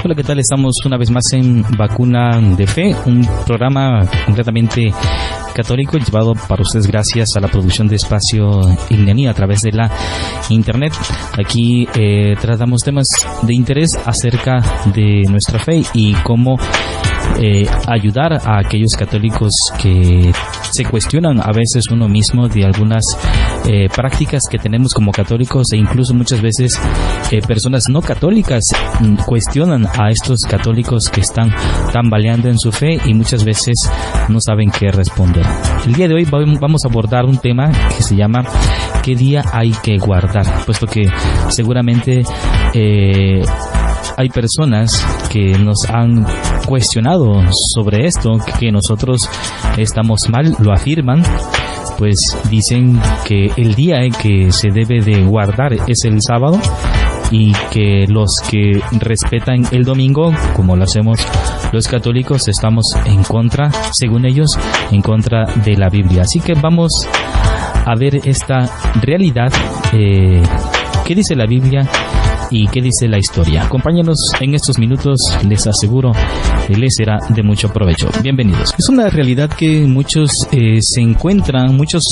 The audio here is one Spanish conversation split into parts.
Hola, ¿qué tal? Estamos una vez más en Vacuna de Fe, un programa completamente católico llevado para ustedes gracias a la producción de Espacio Ignani a través de la internet. Aquí tratamos temas de interés acerca de nuestra fe y cómo ayudar a aquellos católicos que se cuestionan a veces uno mismo de algunas prácticas que tenemos como católicos, e incluso muchas veces personas no católicas cuestionan a estos católicos que están tambaleando en su fe y muchas veces no saben qué responder. El día de hoy vamos a abordar un tema que se llama ¿qué día hay que guardar? Puesto que seguramente hay personas que nos han cuestionado sobre esto, que nosotros estamos mal, lo afirman, pues dicen que el día en que se debe de guardar es el sábado y que los que respetan el domingo, como lo hacemos los católicos, estamos en contra, según ellos, en contra de la Biblia. Así que vamos a ver esta realidad, qué dice la Biblia y qué dice la historia. Acompáñanos en estos minutos, les aseguro que les será de mucho provecho. Bienvenidos. Es una realidad que muchos se encuentran, muchos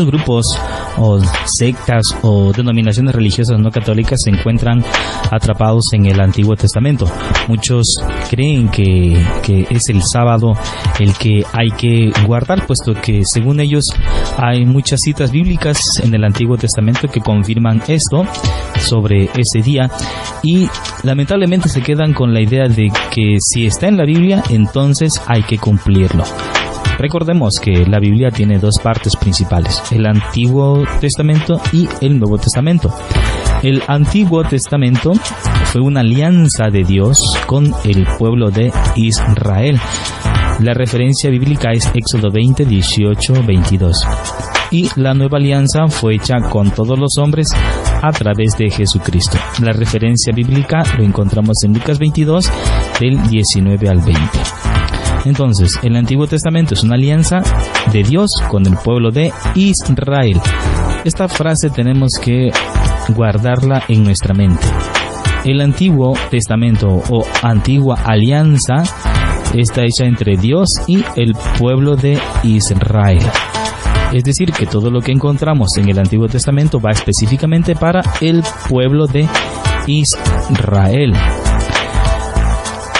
grupos o sectas o denominaciones religiosas no católicas se encuentran atrapados en el Antiguo Testamento. Muchos creen que es el sábado el que hay que guardar, puesto que según ellos hay muchas citas bíblicas en el Antiguo Testamento que confirman esto sobre ese día, y lamentablemente se quedan con la idea de que si está en la Biblia, entonces hay que cumplirlo. Recordemos que la Biblia tiene dos partes principales, el Antiguo Testamento y el Nuevo Testamento. El Antiguo Testamento fue una alianza de Dios con el pueblo de Israel. La referencia bíblica es Éxodo 20, 18, 22. Y la nueva alianza fue hecha con todos los hombres a través de Jesucristo. La referencia bíblica lo encontramos en Lucas 22, del 19 al 20. Entonces, el Antiguo Testamento es una alianza de Dios con el pueblo de Israel. Esta frase tenemos que guardarla en nuestra mente. El Antiguo Testamento o Antigua Alianza está hecha entre Dios y el pueblo de Israel. Es decir, que todo lo que encontramos en el Antiguo Testamento va específicamente para el pueblo de Israel.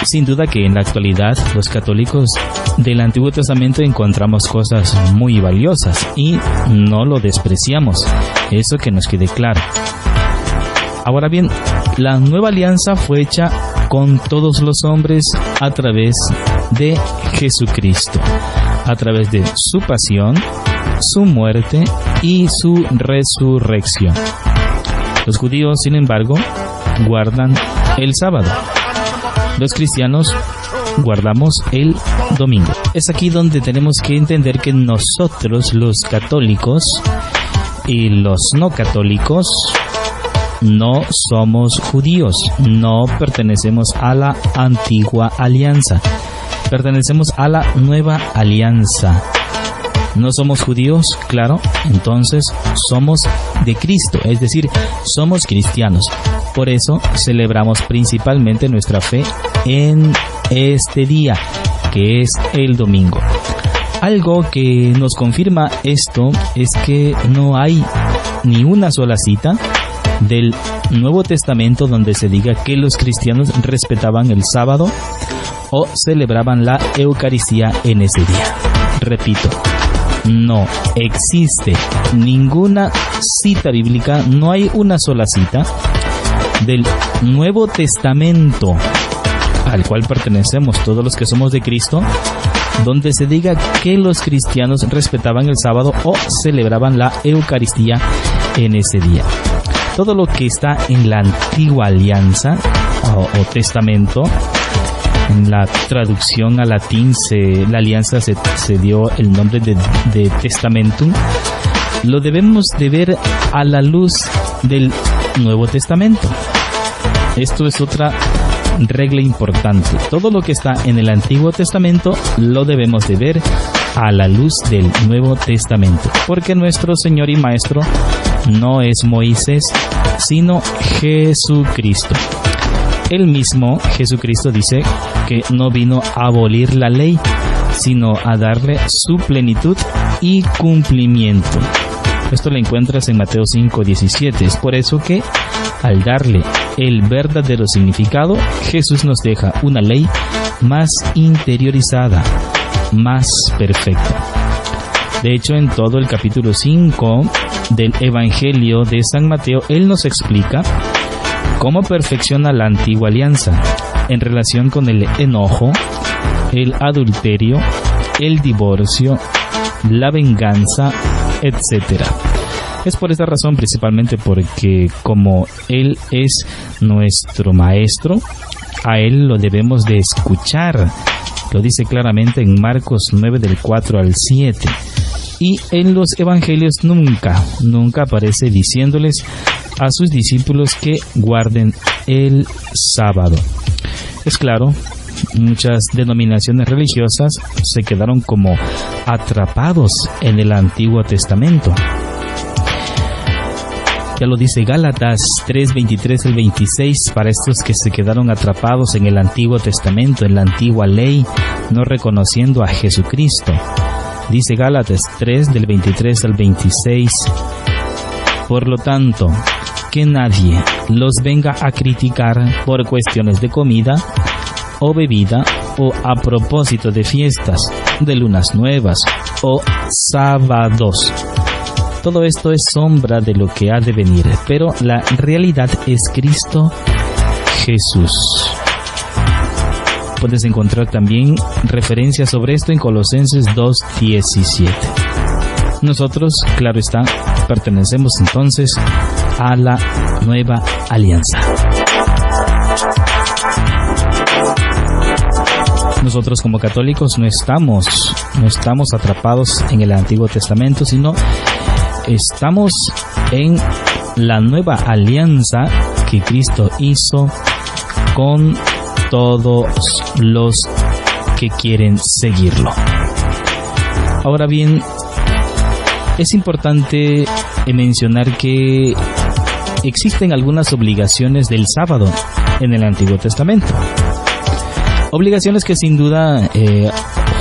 Sin duda que en la actualidad los católicos del Antiguo Testamento encontramos cosas muy valiosas y no lo despreciamos, eso que nos quede claro. Ahora bien, la nueva alianza fue hecha con todos los hombres a través de Jesucristo, a través de su pasión, su muerte y su resurrección. Los judíos, sin embargo, guardan el sábado. Los cristianos guardamos el domingo. Es aquí donde tenemos que entender que nosotros, los católicos y los no católicos, no somos judíos, no pertenecemos a la antigua alianza, pertenecemos a la nueva alianza. No somos judíos, claro, entonces somos de Cristo, es decir, somos cristianos. Por eso celebramos principalmente nuestra fe en este día, que es el domingo. Algo que nos confirma esto es que no hay ni una sola cita del Nuevo Testamento donde se diga que los cristianos respetaban el sábado o celebraban la Eucaristía en ese día. Repito, no existe ninguna cita bíblica, no hay una sola cita del Nuevo Testamento al cual pertenecemos todos los que somos de Cristo, donde se diga que los cristianos respetaban el sábado o celebraban la Eucaristía en ese día. Todo lo que está en la antigua alianza o testamento, en la traducción al latín, la alianza se dio el nombre de testamentum, lo debemos de ver a la luz del Nuevo Testamento. Esto es otra regla importante. Todo lo que está en el Antiguo Testamento lo debemos de ver a la luz del Nuevo Testamento, porque nuestro Señor y Maestro no es Moisés, sino Jesucristo. El mismo Jesucristo dice que no vino a abolir la ley, sino a darle su plenitud y cumplimiento. Esto lo encuentras en Mateo 5:17. Es por eso que, al darle el verdadero significado, Jesús nos deja una ley más interiorizada, más perfecta. De hecho, en todo el capítulo 5 del Evangelio de San Mateo, Él nos explica cómo perfecciona la antigua alianza en relación con el enojo, el adulterio, el divorcio, la venganza, etc. Es por esta razón, principalmente porque como Él es nuestro Maestro, a Él lo debemos de escuchar. Lo dice claramente en Marcos 9 del 4 al 7. Y en los evangelios nunca aparece diciéndoles a sus discípulos que guarden el sábado. Es claro, muchas denominaciones religiosas se quedaron como atrapados en el Antiguo Testamento. Ya lo dice Gálatas 3:23 al 26, para estos que se quedaron atrapados en el Antiguo Testamento, en la antigua ley, no reconociendo a Jesucristo. Dice Gálatas 3 del 23 al 26, por lo tanto, que nadie los venga a criticar por cuestiones de comida o bebida, o a propósito de fiestas, de lunas nuevas o sábados. Todo esto es sombra de lo que ha de venir, pero la realidad es Cristo Jesús. Puedes encontrar también referencias sobre esto en Colosenses 2:17. Nosotros, claro está, pertenecemos entonces a la nueva alianza. Nosotros como católicos no estamos atrapados en el Antiguo Testamento, sino estamos en la nueva alianza que Cristo hizo con todos los que quieren seguirlo. Ahora bien, es importante mencionar que existen algunas obligaciones del sábado en el Antiguo Testamento. Obligaciones que sin duda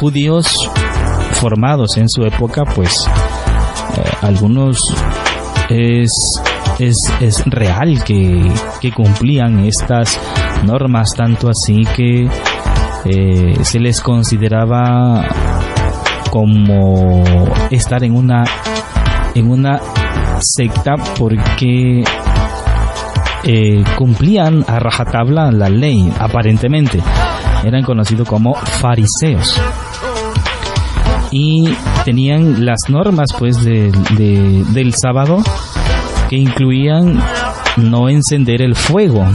judíos formados en su época, pues algunos es real que cumplían estas normas, tanto así que se les consideraba como estar en una secta, porque cumplían a rajatabla la ley. Aparentemente eran conocidos como fariseos y tenían las normas pues del sábado, que incluían no encender el fuego.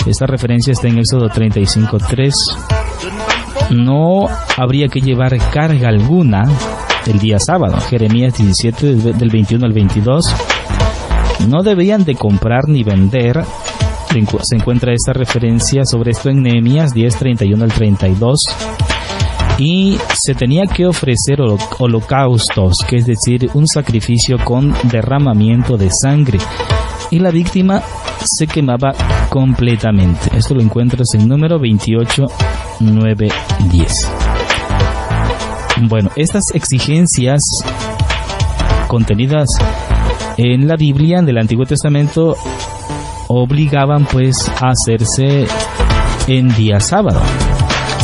Esta referencia está en Éxodo 35:3. No habría que llevar carga alguna el día sábado. Jeremías 17 del 21 al 22. No debían de comprar ni vender. Se encuentra esta referencia sobre esto en Nehemías 10:31 al 32. Y se tenía que ofrecer holocaustos, que es decir, un sacrificio con derramamiento de sangre, y la víctima se quemaba completamente. Esto lo encuentras en Número 28, 9, 10. Bueno, estas exigencias contenidas en la Biblia del Antiguo Testamento obligaban pues a hacerse en día sábado.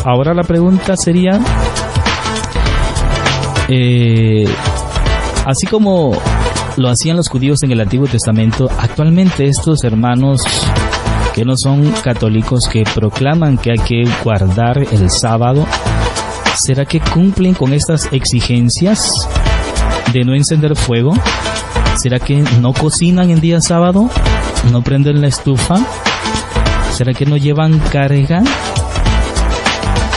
Ahora la pregunta sería, así como lo hacían los judíos en el Antiguo Testamento, actualmente estos hermanos que no son católicos, que proclaman que hay que guardar el sábado, ¿será que cumplen con estas exigencias de no encender fuego? ¿Será que no cocinan en día sábado? ¿No prenden la estufa? ¿Será que no llevan carga?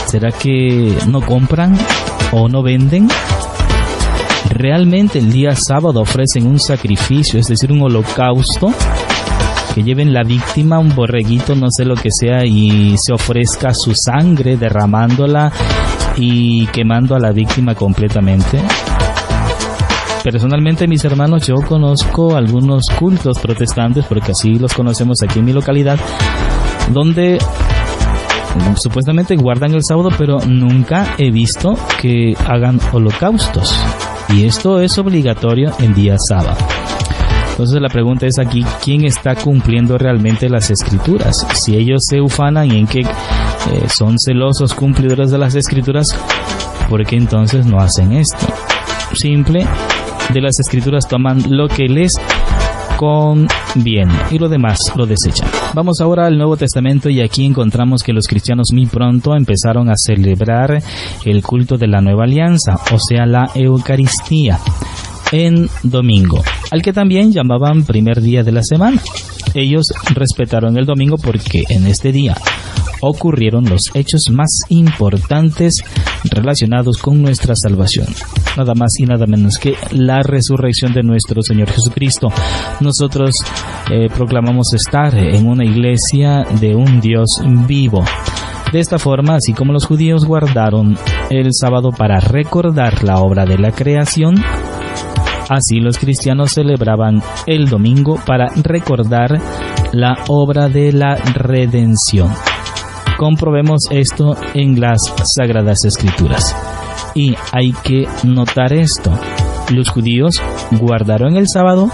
¿Será que no compran o no venden? Realmente el día sábado ofrecen un sacrificio, es decir, un holocausto, que lleven la víctima, un borreguito, no sé lo que sea, y se ofrezca su sangre, derramándola y quemando a la víctima completamente. Personalmente, mis hermanos, yo conozco algunos cultos protestantes, porque así los conocemos aquí en mi localidad, donde supuestamente guardan el sábado, pero nunca he visto que hagan holocaustos. Y esto es obligatorio en día sábado. Entonces la pregunta es aquí, ¿quién está cumpliendo realmente las escrituras? Si ellos se ufanan en que son celosos cumplidores de las escrituras, ¿por qué entonces no hacen esto? Simple, de las escrituras toman lo que les conviene y lo demás lo desechan. Vamos ahora al Nuevo Testamento y aquí encontramos que los cristianos muy pronto empezaron a celebrar el culto de la Nueva Alianza, o sea, la Eucaristía, en domingo, al que también llamaban primer día de la semana. Ellos respetaron el domingo porque en este día ocurrieron los hechos más importantes relacionados con nuestra salvación. Nada más y nada menos que la resurrección de nuestro Señor Jesucristo. Nosotros proclamamos estar en una iglesia de un Dios vivo. De esta forma, así como los judíos guardaron el sábado para recordar la obra de la creación, así los cristianos celebraban el domingo para recordar la obra de la redención. Comprobemos esto en las Sagradas Escrituras. Y hay que notar esto. Los judíos guardaron el sábado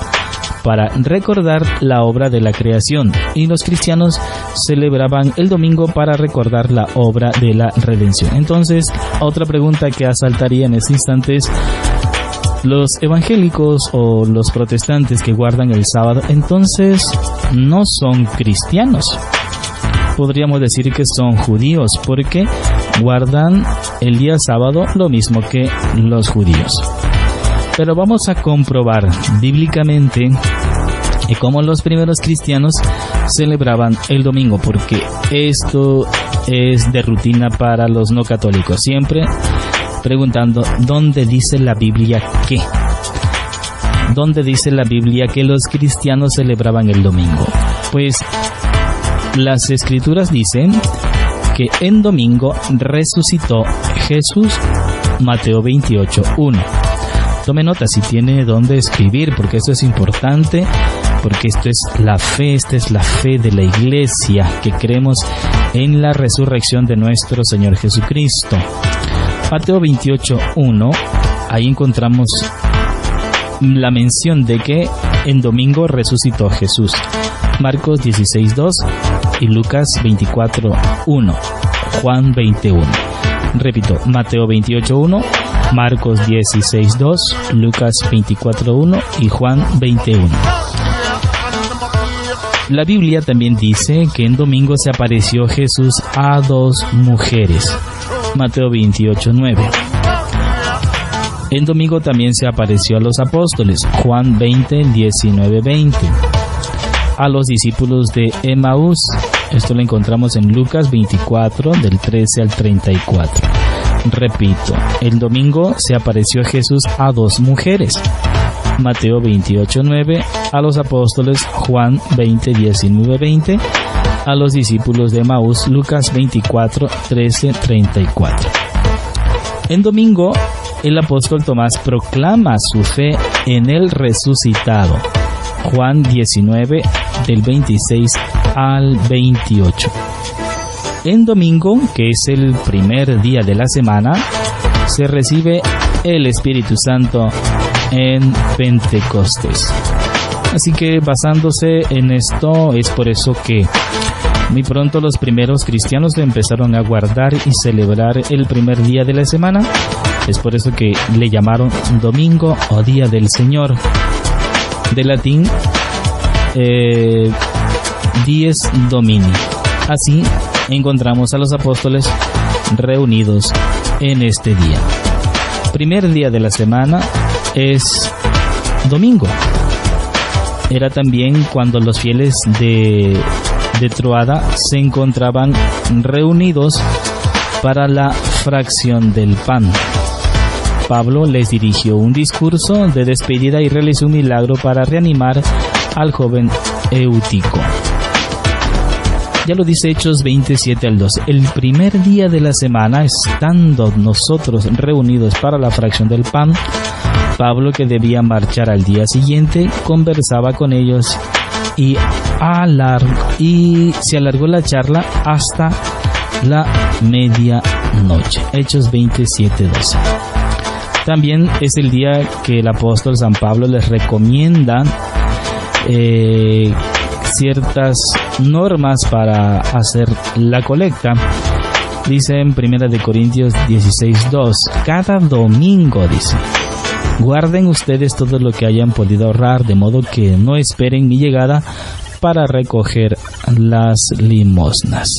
para recordar la obra de la creación y los cristianos celebraban el domingo para recordar la obra de la redención. Entonces, otra pregunta que asaltaría en este instante es: los evangélicos o los protestantes que guardan el sábado, entonces no son cristianos. Podríamos decir que son judíos porque guardan el día sábado lo mismo que los judíos. Pero vamos a comprobar bíblicamente cómo los primeros cristianos celebraban el domingo, porque esto es de rutina para los no católicos, siempre preguntando ¿dónde dice la Biblia qué? ¿Dónde dice la Biblia que los cristianos celebraban el domingo? Pues las escrituras dicen que en domingo resucitó Jesús, Mateo 28:1. Tome nota si tiene dónde escribir, porque esto es importante, porque esto es la fe, esta es la fe de la iglesia, que creemos en la resurrección de nuestro Señor Jesucristo. Mateo 28:1, ahí encontramos la mención de que en domingo resucitó Jesús. Marcos 16:2 y Lucas 24:1, Juan 20:1. Repito, Mateo 28:1, Marcos 16:2, Lucas 24:1 y Juan 20:1. La Biblia también dice que en domingo se apareció Jesús a 2 mujeres. Mateo 28:9. En domingo también se apareció a los apóstoles. Juan 20:19-20. A los discípulos de Emaús. Esto lo encontramos en Lucas 24, del 13 al 34. Repito, el domingo se apareció Jesús a 2 mujeres. Mateo 28:9, a los apóstoles. Juan 20:19-20. A los discípulos de Emaús. Lucas 24, 13, 34. En domingo, el apóstol Tomás proclama su fe en el resucitado. Juan 19, del 26 al 28. En domingo, que es el primer día de la semana, se recibe el Espíritu Santo en Pentecostés. Así que basándose en esto, es por eso que muy pronto los primeros cristianos empezaron a guardar y celebrar el primer día de la semana. Es por eso que le llamaron domingo o día del Señor. De latín, dies domini. Así encontramos a los apóstoles reunidos en este día. Primer día de la semana es domingo. Era también cuando los fieles de Troada se encontraban reunidos para la fracción del pan. Pablo les dirigió un discurso de despedida y realizó un milagro para reanimar al joven Eutico. Ya lo dice Hechos 27 al 2. El primer día de la semana, estando nosotros reunidos para la fracción del pan, Pablo, que debía marchar al día siguiente, conversaba con ellos y se alargó la charla hasta la medianoche. Hechos 27:12. También es el día que el apóstol San Pablo les recomienda ciertas normas para hacer la colecta. Dice en 1 Corintios 16:2, cada domingo, dice, guarden ustedes todo lo que hayan podido ahorrar, de modo que no esperen mi llegada para recoger las limosnas.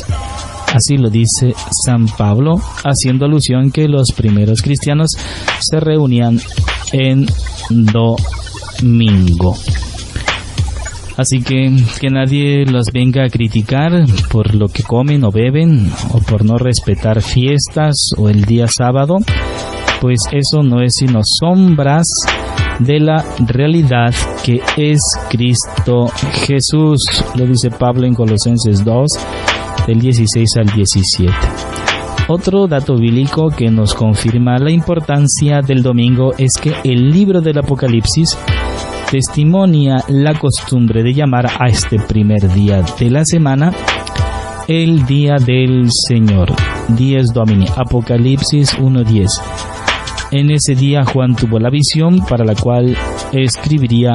Así lo dice San Pablo, haciendo alusión que los primeros cristianos se reunían en domingo. Así que nadie los venga a criticar por lo que comen o beben, o por no respetar fiestas o el día sábado, pues eso no es sino sombras de la realidad que es Cristo Jesús. Lo dice Pablo en Colosenses 2, del 16 al 17. Otro dato bíblico que nos confirma la importancia del domingo es que el libro del Apocalipsis testimonia la costumbre de llamar a este primer día de la semana el día del Señor, Dies Domini, Apocalipsis 1:10. En ese día Juan tuvo la visión para la cual escribiría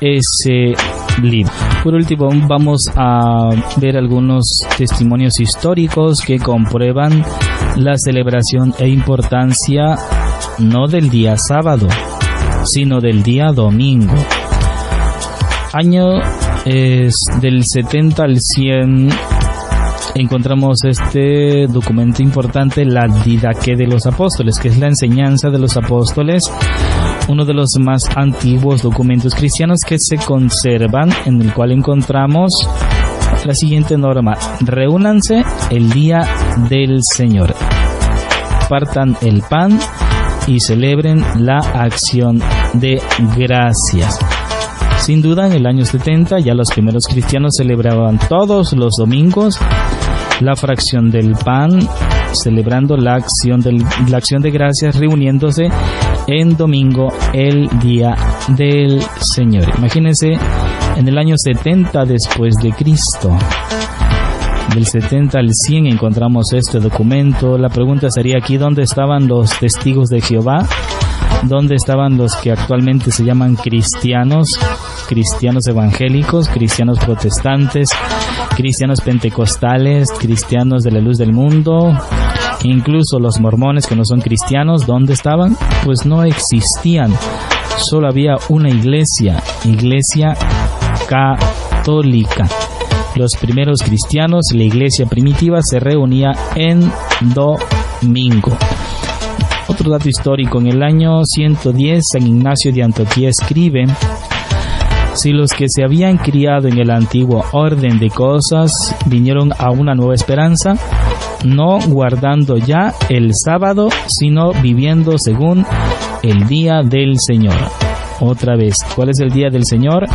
ese libro. Por último, vamos a ver algunos testimonios históricos que comprueban la celebración e importancia no del día sábado, sino del día domingo. Año del 70 al 100 encontramos este documento importante, la Didaqué de los Apóstoles, que es la enseñanza de los apóstoles, uno de los más antiguos documentos cristianos que se conservan, en el cual encontramos la siguiente norma: reúnanse el día del Señor, partan el pan y celebren la acción de gracias. Sin duda, en el año 70 ya los primeros cristianos celebraban todos los domingos la fracción del pan, celebrando la acción de gracias, reuniéndose en domingo, el día del Señor. Imagínense, en el año 70 después de Cristo, del 70 al 100 encontramos este documento. La pregunta sería aquí: ¿dónde estaban los testigos de Jehová? ¿Dónde estaban los que actualmente se llaman cristianos? Cristianos evangélicos, cristianos protestantes, cristianos pentecostales, cristianos de la luz del mundo, incluso los mormones que no son cristianos. ¿Dónde estaban? Pues no existían. Solo había una iglesia católica. Los primeros cristianos, la iglesia primitiva, se reunía en domingo. Otro dato histórico: en el año 110, San Ignacio de Antioquía escribe: si los que se habían criado en el antiguo orden de cosas vinieron a una nueva esperanza, no guardando ya el sábado, sino viviendo según el día del Señor. Otra vez, ¿cuál es el día del Señor?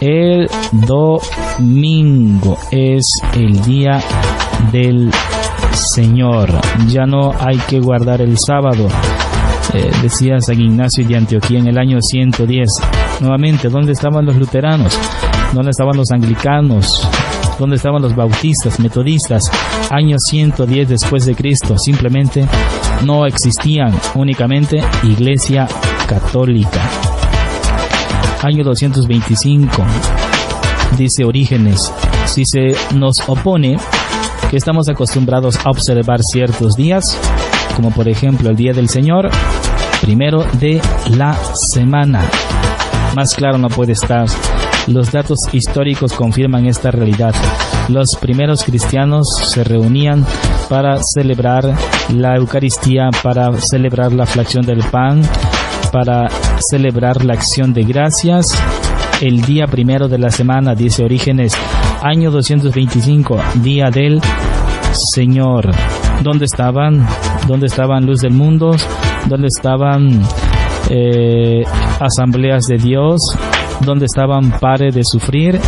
El domingo es el día del Señor. Ya no hay que guardar el sábado, decía San Ignacio de Antioquía en el año 110. Nuevamente, ¿dónde estaban los luteranos? ¿Dónde estaban los anglicanos? ¿Dónde estaban los bautistas, metodistas? Año 110 después de Cristo. Simplemente no existían, únicamente iglesia católica. Año 225, dice Orígenes: si se nos opone que estamos acostumbrados a observar ciertos días, como por ejemplo el día del Señor, primero de la semana. Más claro no puede estar. Los datos históricos confirman esta realidad. Los primeros cristianos se reunían para celebrar la Eucaristía, para celebrar la fracción del pan, para celebrar la acción de gracias, el día primero de la semana, dice Orígenes, año 225, día del Señor. ¿Dónde estaban? ¿Dónde estaban Luz del Mundo? ¿Dónde estaban Asambleas de Dios? ¿Dónde estaban Pare de Sufrir?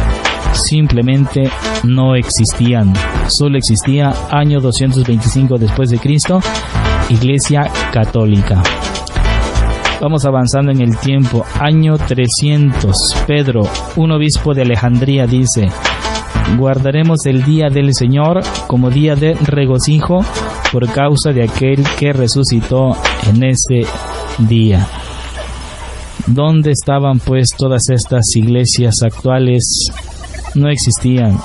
Simplemente no existían. Solo existía año 225 después de Cristo, Iglesia Católica. Vamos avanzando en el tiempo. Año 300. Pedro, un obispo de Alejandría, dice: guardaremos el día del Señor como día de regocijo por causa de aquel que resucitó en ese día. ¿Dónde estaban pues todas estas iglesias actuales? No existían,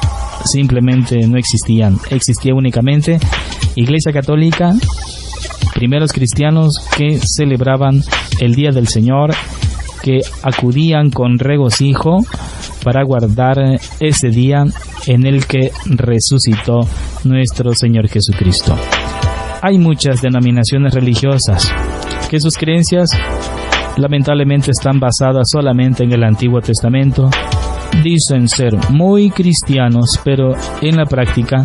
simplemente no existían. Existía únicamente Iglesia Católica, primeros cristianos que celebraban el día del Señor, que acudían con regocijo para guardar ese día en el que resucitó nuestro Señor Jesucristo. Hay muchas denominaciones religiosas que sus creencias lamentablemente están basadas solamente en el Antiguo Testamento. Dicen ser muy cristianos, pero en la práctica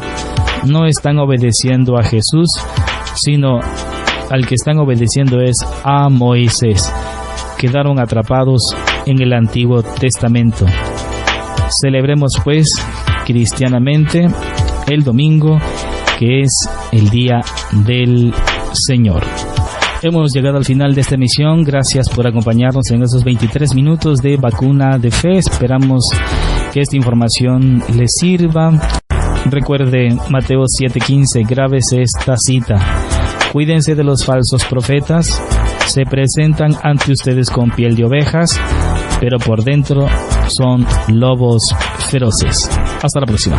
no están obedeciendo a Jesús, sino al que están obedeciendo es a Moisés. Quedaron atrapados en el Antiguo Testamento. Celebremos pues cristianamente el domingo, que es el día del Señor. Hemos llegado al final de esta emisión. Gracias por acompañarnos en esos 23 minutos de Vacuna de Fe. Esperamos que esta información les sirva. Recuerde Mateo 7:15, grábese esta cita: cuídense de los falsos profetas, se presentan ante ustedes con piel de ovejas, pero por dentro son lobos feroces. Hasta la próxima.